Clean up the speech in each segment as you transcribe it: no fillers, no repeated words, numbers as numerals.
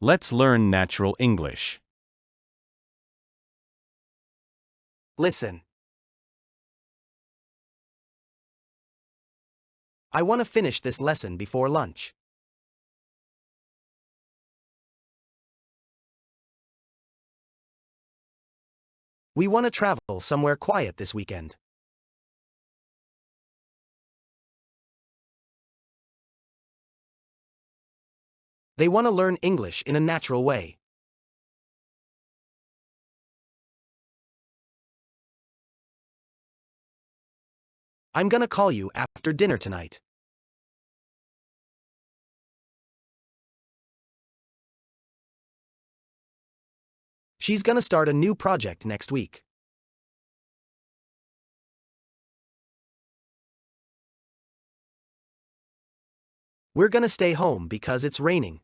Let's learn natural English. Listen. I want to finish this lesson before lunch. We want to travel somewhere quiet this weekend. They want to learn English in a natural way. I'm gonna call you after dinner tonight. She's gonna start a new project next week. We're gonna stay home because it's raining.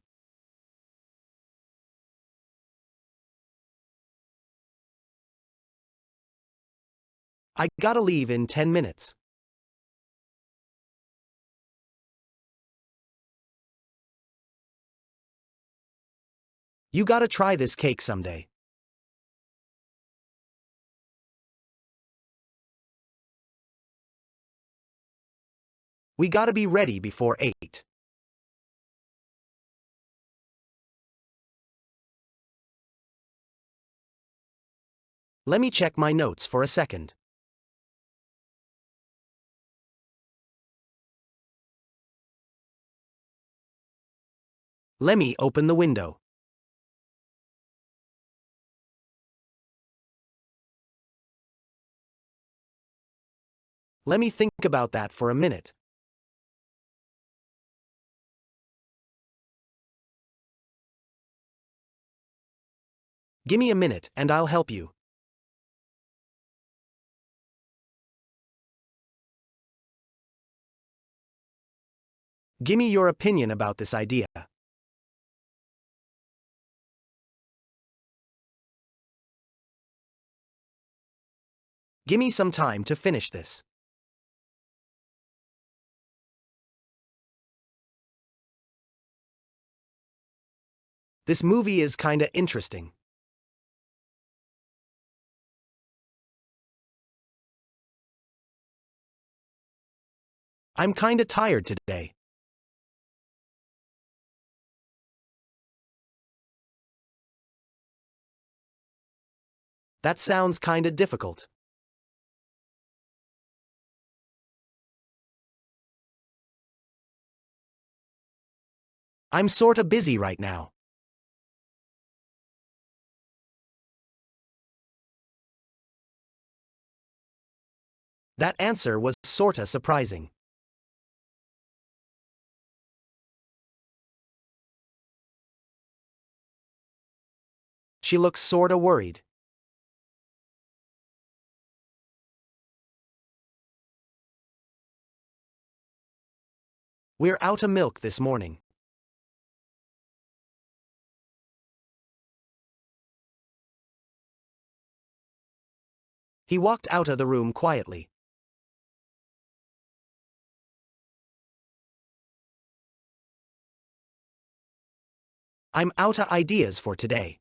I gotta leave in 10 minutes. You gotta try this cake someday. We gotta be ready before 8. Let me check my notes for a second. Let me open the window. Let me think about that for a minute. Give me a minute and I'll help you. Give me your opinion about this idea. Give me some time to finish this. This movie is kinda interesting. I'm kinda tired today. That sounds kinda difficult. I'm sorta busy right now. That answer was sorta surprising. She looks sorta worried. We're out of milk this morning. He walked out of the room quietly. I'm outta ideas for today.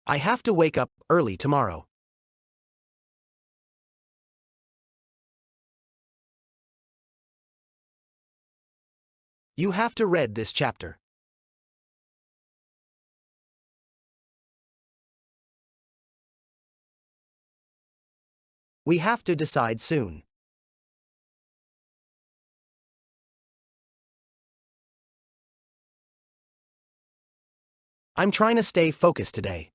I have to wake up early tomorrow. You have to read this chapter. We have to decide soon. I'm trying to stay focused today.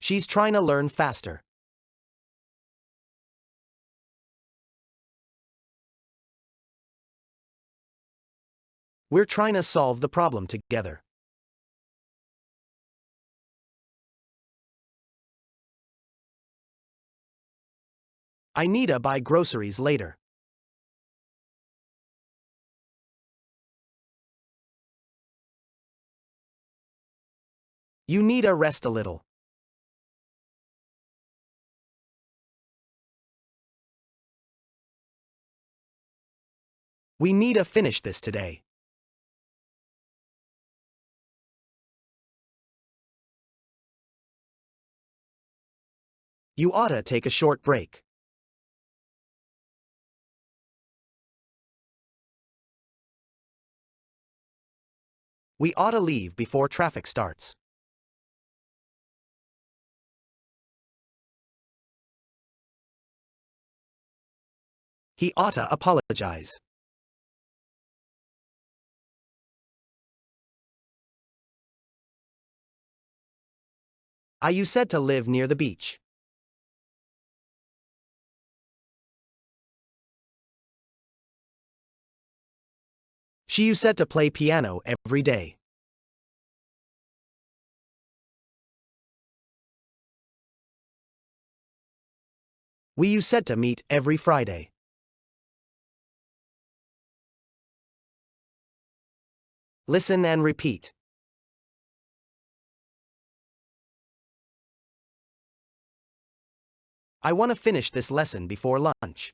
She's trying to learn faster. We're trying to solve the problem together. I need to buy groceries later. You need to rest a little. We need to finish this today. You ought to take a short break. We ought to leave before traffic starts. He ought to apologize. You said to live near the beach. You said to play piano every day. You said to meet every Friday. Listen and repeat. I want to finish this lesson before lunch.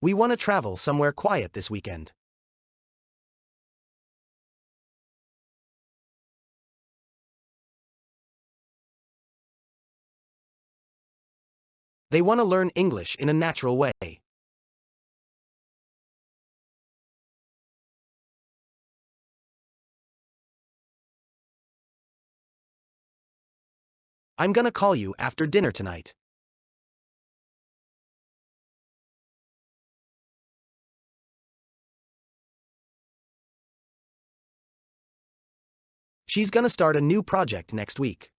We want to travel somewhere quiet this weekend. They want to learn English in a natural way. I'm gonna call you after dinner tonight. She's gonna start a new project next week.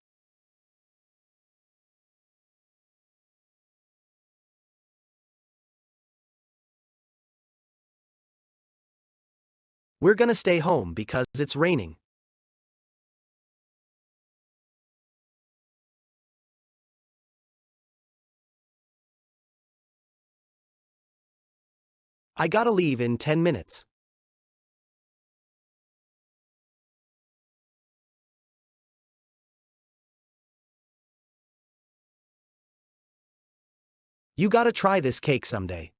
We're gonna stay home because it's raining. I gotta leave in 10 minutes. You gotta try this cake someday.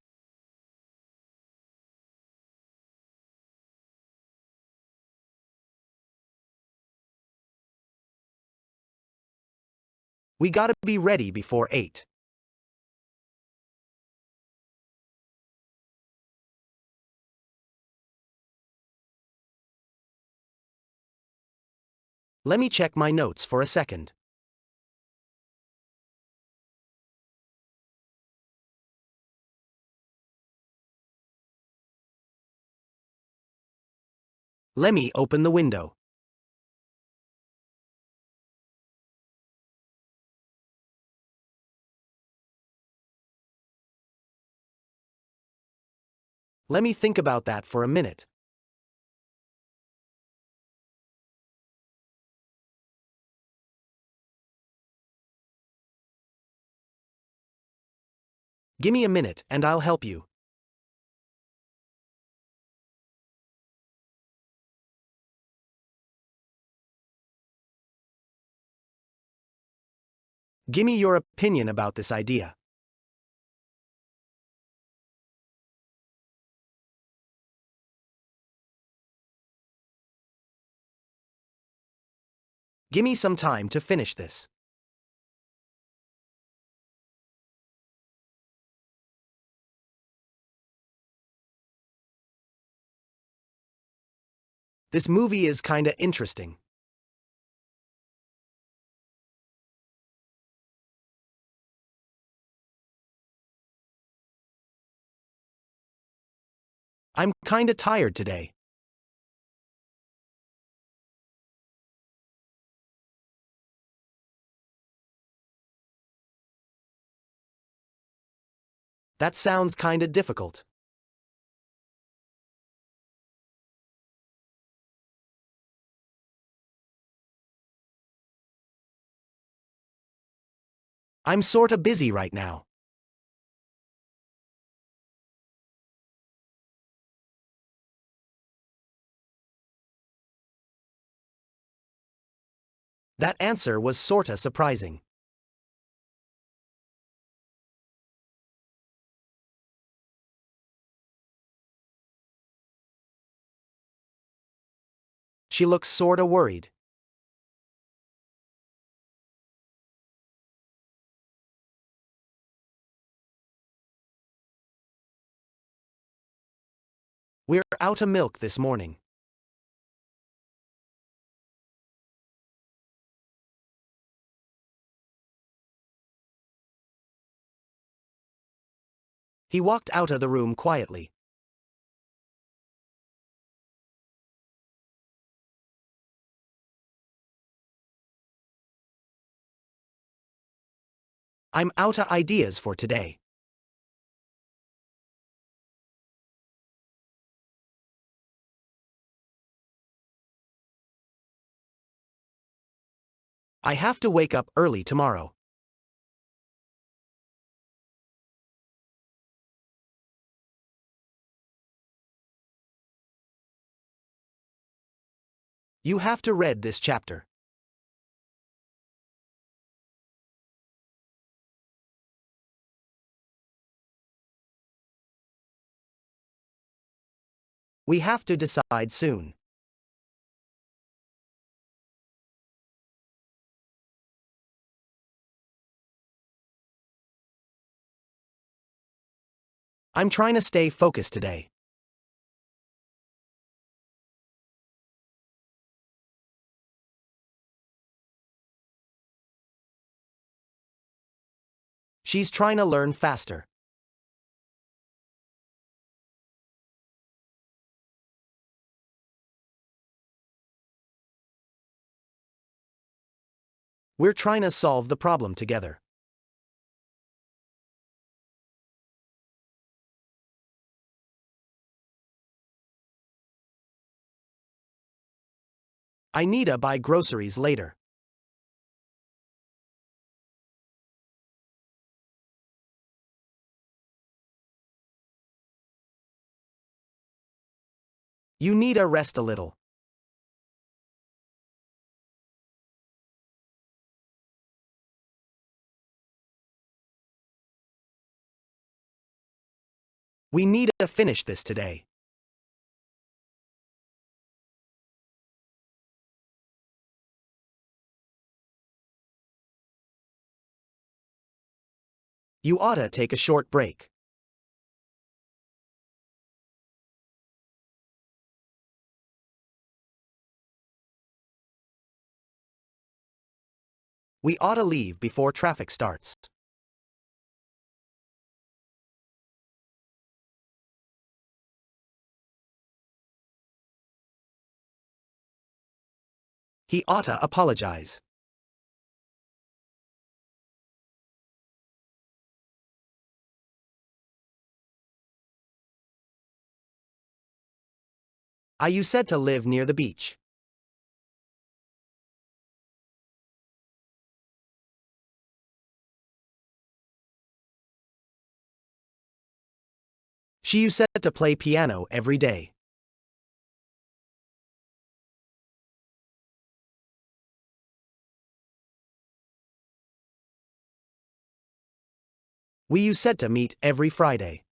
We gotta be ready before 8. Let me check my notes for a second. Let me open the window. Let me think about that for a minute. Give me a minute and I'll help you. Give me your opinion about this idea. Give me some time to finish this. This movie is kinda interesting. I'm kinda tired today. That sounds kinda difficult. I'm sorta busy right now. That answer was sorta surprising. She looks sorta worried. We're out of milk this morning. He walked out of the room quietly. I'm outta ideas for today. I have to wake up early tomorrow. You have to read this chapter. We have to decide soon. I'm trying to stay focused today. She's trying to learn faster. We're trying to solve the problem together. I need to buy groceries later. You need to rest a little. We need to finish this today. You oughta take a short break. We oughta leave before traffic starts. He oughta apologize. You said to live near the beach. You said to play piano every day. You said to meet every Friday.